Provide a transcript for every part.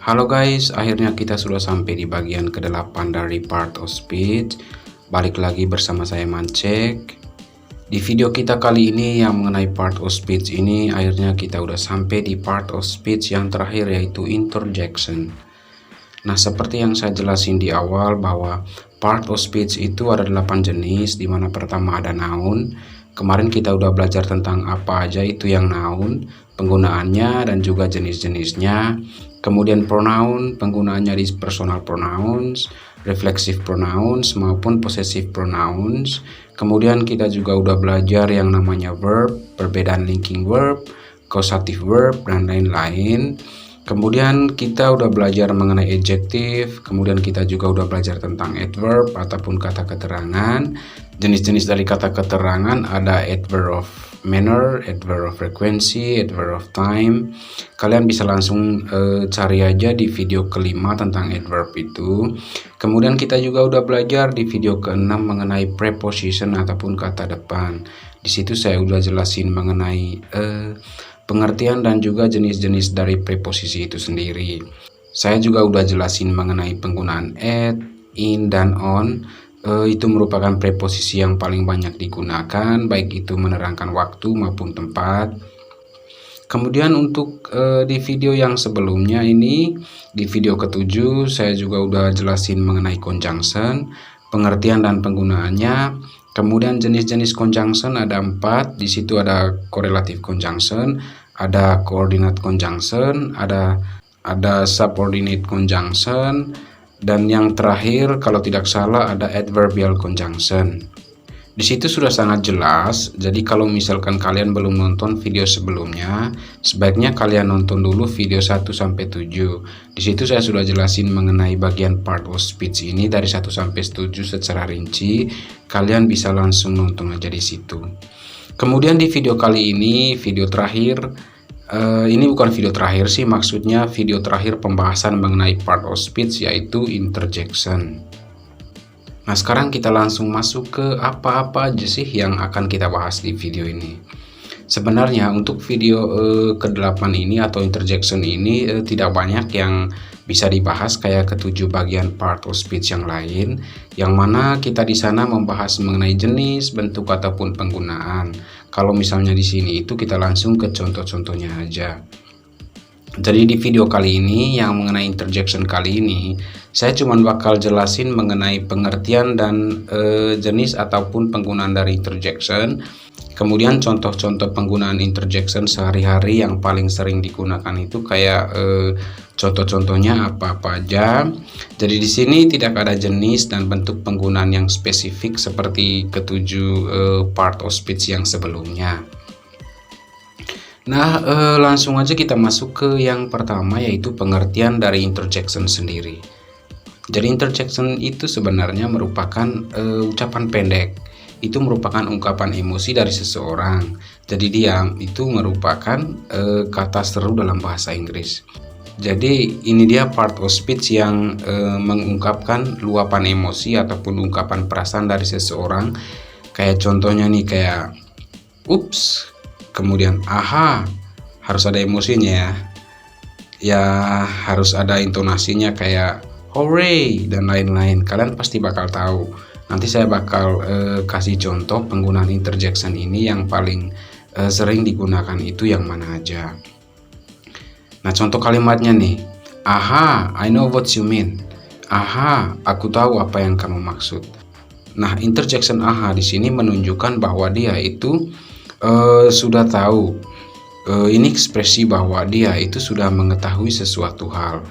Halo guys, akhirnya kita sudah sampai di bagian ke-8 dari part of speech. Balik lagi bersama saya Mancek. Di video kita kali ini yang mengenai part of speech ini, akhirnya kita udah sampai di part of speech yang terakhir, yaitu interjection. Nah, seperti yang saya jelasin di awal bahwa part of speech itu ada 8 jenis, dimana pertama ada noun. Kemarin kita udah belajar tentang apa aja itu yang noun, penggunaannya dan juga jenis-jenisnya. Kemudian pronoun, penggunaannya di personal pronouns, reflexive pronouns maupun possessive pronouns. Kemudian kita juga udah belajar yang namanya verb, perbedaan linking verb, causative verb, dan lain-lain. Kemudian kita udah belajar mengenai adjective, kemudian kita juga udah belajar tentang adverb ataupun kata keterangan. Jenis-jenis dari kata keterangan ada adverb of manner, adverb of frequency, adverb of time. Kalian bisa langsung cari aja di video kelima tentang adverb itu. Kemudian kita juga udah belajar di video ke-6 mengenai preposition ataupun kata depan. Di situ saya udah jelasin mengenai pengertian dan juga jenis-jenis dari preposisi itu sendiri. Saya juga udah jelasin mengenai penggunaan at, in, dan on. Itu merupakan preposisi yang paling banyak digunakan, baik itu menerangkan waktu maupun tempat. Kemudian untuk di video yang sebelumnya ini, di video ke-7, saya juga udah jelasin mengenai conjunction, pengertian dan penggunaannya. Kemudian jenis-jenis conjunction ada 4. Di situ ada correlative conjunction, ada coordinate conjunction, ada subordinate conjunction, dan yang terakhir kalau tidak salah ada adverbial conjunction. Di situ sudah sangat jelas. Jadi kalau misalkan kalian belum nonton video sebelumnya, sebaiknya kalian nonton dulu video 1 sampai 7. Di situ saya sudah jelasin mengenai bagian part of speech ini dari 1 sampai 7 secara rinci. Kalian bisa langsung nonton aja di situ. Kemudian di video kali ini, video terakhir, ini bukan video terakhir sih, maksudnya video terakhir pembahasan mengenai part of speech, yaitu interjection. Nah, sekarang kita langsung masuk ke apa-apa aja sih yang akan kita bahas di video ini. Sebenarnya untuk video ke-8 ini atau interjection ini tidak banyak yang bisa dibahas kayak ke-7 bagian part of speech yang lain, yang mana kita di sana membahas mengenai jenis, bentuk ataupun penggunaan. Kalau misalnya di sini itu kita langsung ke contoh-contohnya aja. Jadi di video kali ini yang mengenai interjection kali ini, saya cuma bakal jelasin mengenai pengertian dan jenis ataupun penggunaan dari interjection. Kemudian contoh-contoh penggunaan interjection sehari-hari yang paling sering digunakan itu kayak contoh-contohnya apa-apa aja. Jadi di sini tidak ada jenis dan bentuk penggunaan yang spesifik seperti ke-7 part of speech yang sebelumnya. Nah, langsung aja kita masuk ke yang pertama, yaitu pengertian dari interjection sendiri. Jadi interjection itu sebenarnya merupakan ucapan pendek. Itu merupakan ungkapan emosi dari seseorang. Jadi dia itu merupakan kata seru dalam bahasa Inggris. Jadi ini dia part of speech yang mengungkapkan luapan emosi ataupun ungkapan perasaan dari seseorang. Kayak contohnya nih, kayak ups, kemudian aha, harus ada emosinya ya, harus ada intonasinya kayak hooray dan lain-lain. Kalian pasti bakal tahu. Nanti saya bakal kasih contoh penggunaan interjection ini yang paling sering digunakan itu yang mana aja. Nah, contoh kalimatnya nih, aha, I know what you mean. Aha, aku tahu apa yang kamu maksud. Nah, interjection aha di sini menunjukkan bahwa dia itu sudah tahu. Ini ekspresi bahwa dia itu sudah mengetahui sesuatu hal.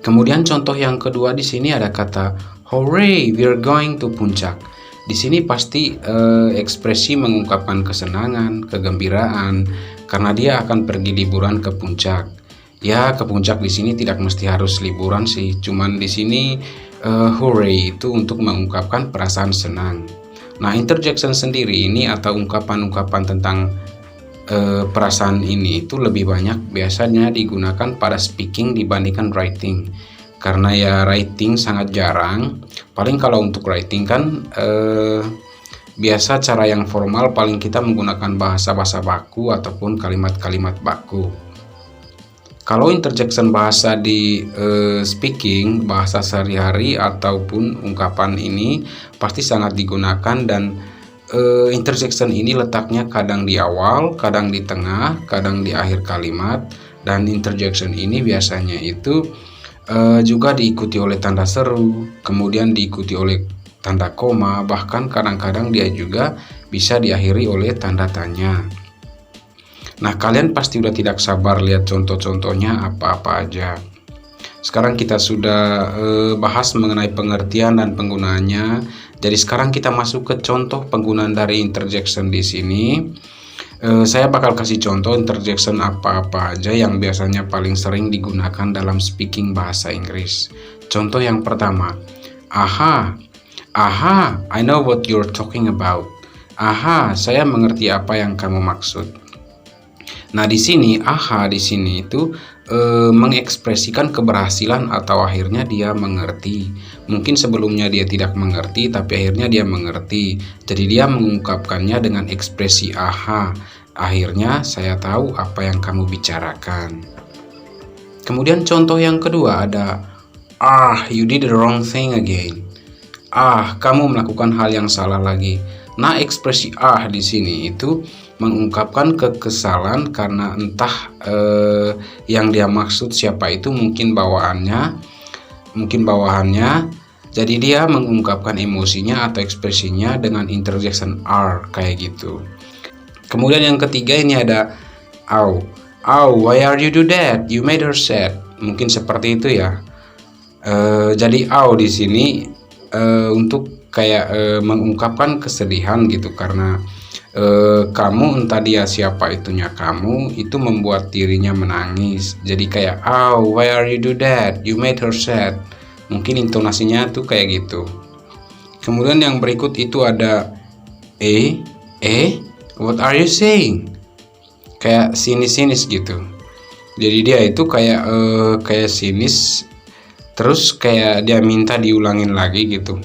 Kemudian contoh yang kedua di sini ada kata hooray, we're going to puncak. Di sini pasti ekspresi mengungkapkan kesenangan, kegembiraan karena dia akan pergi liburan ke puncak. Ya, ke puncak di sini tidak mesti harus liburan sih. Cuman di sini hooray itu untuk mengungkapkan perasaan senang. Nah, interjection sendiri ini atau ungkapan-ungkapan tentang perasaan ini itu lebih banyak biasanya digunakan pada speaking dibandingkan writing. Karena ya writing sangat jarang. Paling kalau untuk writing kan biasa cara yang formal paling kita menggunakan bahasa-bahasa baku ataupun kalimat-kalimat baku. Kalau interjection bahasa di speaking, bahasa sehari-hari ataupun ungkapan ini pasti sangat digunakan, dan interjection ini letaknya kadang di awal, kadang di tengah, kadang di akhir kalimat. Dan interjection ini biasanya itu juga diikuti oleh tanda seru, kemudian diikuti oleh tanda koma, bahkan kadang-kadang dia juga bisa diakhiri oleh tanda tanya. Nah, kalian pasti udah tidak sabar lihat contoh-contohnya apa-apa aja. Sekarang kita sudah bahas mengenai pengertian dan penggunaannya. Jadi sekarang kita masuk ke contoh penggunaan dari interjection di sini. Saya bakal kasih contoh interjection apa-apa aja yang biasanya paling sering digunakan dalam speaking bahasa Inggris. Contoh yang pertama, aha, aha, I know what you're talking about. Aha, saya mengerti apa yang kamu maksud. Nah, di sini aha di sini itu mengekspresikan keberhasilan atau akhirnya dia mengerti. Mungkin sebelumnya dia tidak mengerti, tapi akhirnya dia mengerti. Jadi dia mengungkapkannya dengan ekspresi aha. Akhirnya saya tahu apa yang kamu bicarakan. Kemudian contoh yang kedua ada you did the wrong thing again. Kamu melakukan hal yang salah lagi. Nah, ekspresi di sini itu mengungkapkan kekesalan karena entah yang dia maksud siapa itu, mungkin bawahannya. Jadi dia mengungkapkan emosinya atau ekspresinya dengan interjection kayak gitu. Kemudian yang ketiga ini ada why are you do that? You made her sad. Mungkin seperti itu ya. Jadi di sini untuk kayak mengungkapkan kesedihan gitu, karena kamu, entah dia siapa itunya kamu, itu membuat dirinya menangis. Jadi kayak why are you do that? You made her sad. Mungkin intonasinya tuh kayak gitu. Kemudian yang berikut itu ada what are you saying? Kayak sinis gitu. Jadi dia itu kayak sinis, terus kayak dia minta diulangin lagi gitu.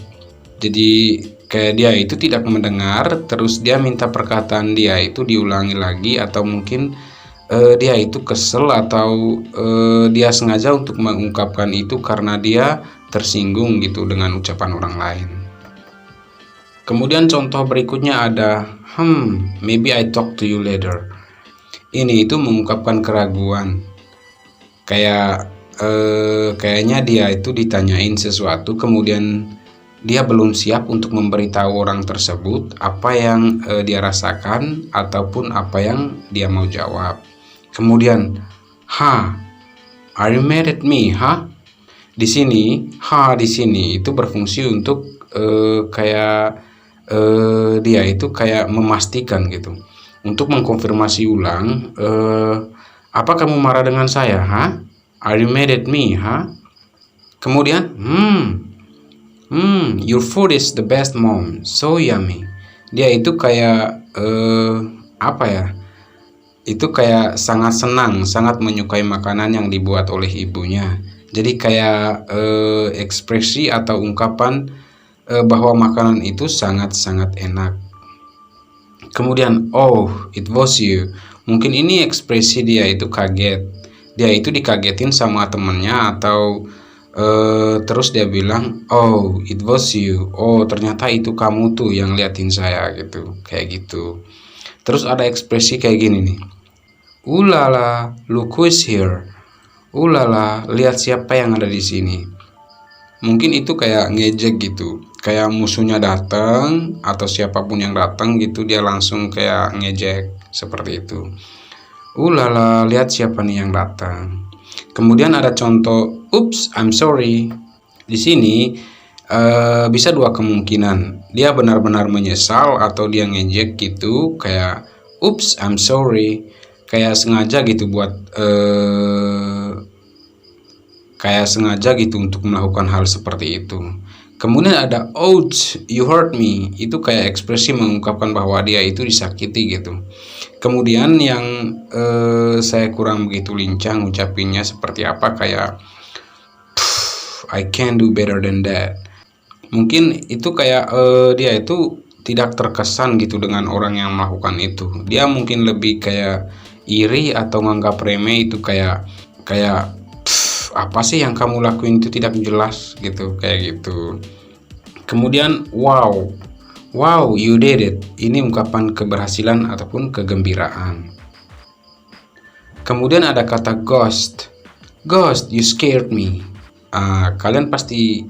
Jadi kayak dia itu tidak mendengar, terus dia minta perkataan dia itu diulangi lagi, atau mungkin dia itu kesel, atau dia sengaja untuk mengungkapkan itu karena dia tersinggung gitu dengan ucapan orang lain. Kemudian contoh berikutnya ada maybe I talk to you later. Ini itu mengungkapkan keraguan. Kayaknya dia itu ditanyain sesuatu, kemudian dia belum siap untuk memberitahu orang tersebut apa yang dia rasakan ataupun apa yang dia mau jawab. Kemudian, are you mad at me? Di sini, di sini itu berfungsi untuk dia itu kayak memastikan gitu, untuk mengkonfirmasi ulang, apa kamu marah dengan saya? Are you mad at me? Kemudian, your food is the best, mom. So yummy. Dia itu kayak itu kayak sangat senang, sangat menyukai makanan yang dibuat oleh ibunya. Jadi kayak ekspresi atau ungkapan bahwa makanan itu sangat-sangat enak. Kemudian, it was you. Mungkin ini ekspresi dia itu kaget. Dia itu dikagetin sama temennya, atau terus dia bilang, it was you. Ternyata itu kamu tuh yang liatin saya gitu, kayak gitu. Terus ada ekspresi kayak gini nih, ulala, look who is here. Ulala, lihat siapa yang ada di sini. Mungkin itu kayak ngejek gitu, kayak musuhnya datang atau siapapun yang datang gitu, dia langsung kayak ngejek seperti itu. Ulala, lihat siapa nih yang datang. Kemudian ada contoh, oops, I'm sorry. Di sini bisa dua kemungkinan. Dia benar-benar menyesal, atau dia ngejek gitu, kayak oops, I'm sorry. Kayak sengaja gitu buat untuk melakukan hal seperti itu. Kemudian ada ouch, you hurt me. Itu kayak ekspresi mengungkapkan bahwa dia itu disakiti gitu. Kemudian yang saya kurang begitu lincah ngucapinnya seperti apa, kayak I can do better than that. Mungkin itu kayak dia itu tidak terkesan gitu dengan orang yang melakukan itu. Dia mungkin lebih kayak iri atau nganggap remeh itu, kayak kayak apa sih yang kamu lakuin itu tidak jelas gitu, kayak gitu. Kemudian wow, you did it. Ini ungkapan keberhasilan ataupun kegembiraan. Kemudian ada kata ghost. Ghost, you scared me. Kalian pasti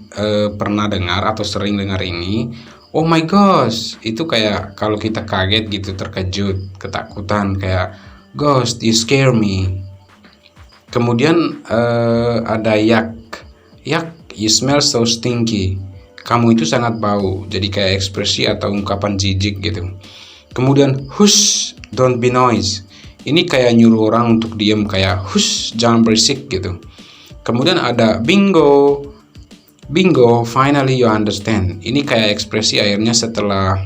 pernah dengar atau sering dengar ini. Oh my gosh, itu kayak kalau kita kaget gitu, terkejut, ketakutan, kayak ghost, you scare me. Kemudian ada yak, you smell so stinky. Kamu itu sangat bau, jadi kayak ekspresi atau ungkapan jijik gitu. Kemudian hush, don't be noise. Ini kayak nyuruh orang untuk diem, kayak hush, jangan berisik gitu. Kemudian ada bingo, finally you understand. Ini kayak ekspresi akhirnya setelah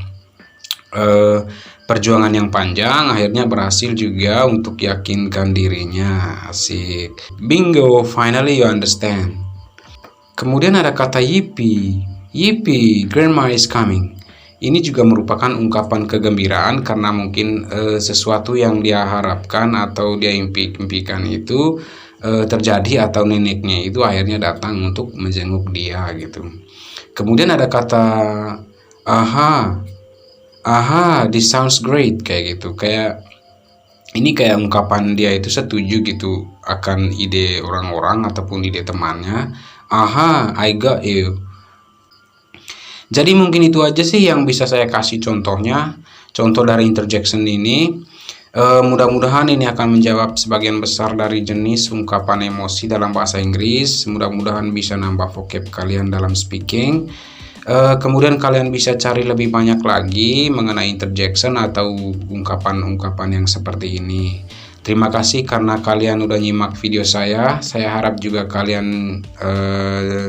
perjuangan yang panjang, akhirnya berhasil juga untuk yakinkan dirinya. Asik. Bingo, finally you understand. Kemudian ada kata yippee, grandma is coming. Ini juga merupakan ungkapan kegembiraan karena mungkin sesuatu yang dia harapkan atau dia impikan itu terjadi, atau neneknya itu akhirnya datang untuk menjenguk dia gitu. Kemudian ada kata aha, this sounds great, kayak gitu. Kayak ini kayak ungkapan dia itu setuju gitu akan ide orang-orang ataupun ide temannya. Aha, I got you. Jadi mungkin itu aja sih yang bisa saya kasih contohnya, contoh dari interjection ini. Mudah-mudahan ini akan menjawab sebagian besar dari jenis ungkapan emosi dalam bahasa Inggris. Mudah-mudahan bisa nambah vocab kalian dalam speaking. Kemudian kalian bisa cari lebih banyak lagi mengenai interjection atau ungkapan-ungkapan yang seperti ini. Terima kasih karena kalian udah nyimak video saya. Saya harap juga kalian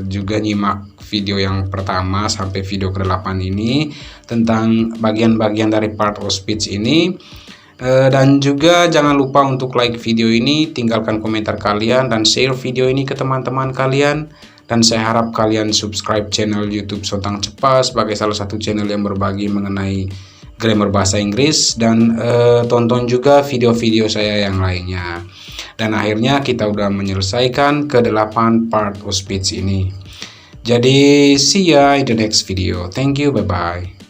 juga nyimak video yang pertama sampai video ke-8 ini tentang bagian-bagian dari part of speech ini. Dan juga jangan lupa untuk like video ini, tinggalkan komentar kalian, dan share video ini ke teman-teman kalian. Dan saya harap kalian subscribe channel YouTube Sotang Cepat sebagai salah satu channel yang berbagi mengenai grammar bahasa Inggris, dan tonton juga video-video saya yang lainnya. Dan akhirnya kita udah menyelesaikan ke-8 part of speech ini. Jadi see ya in the next video. Thank you, bye bye.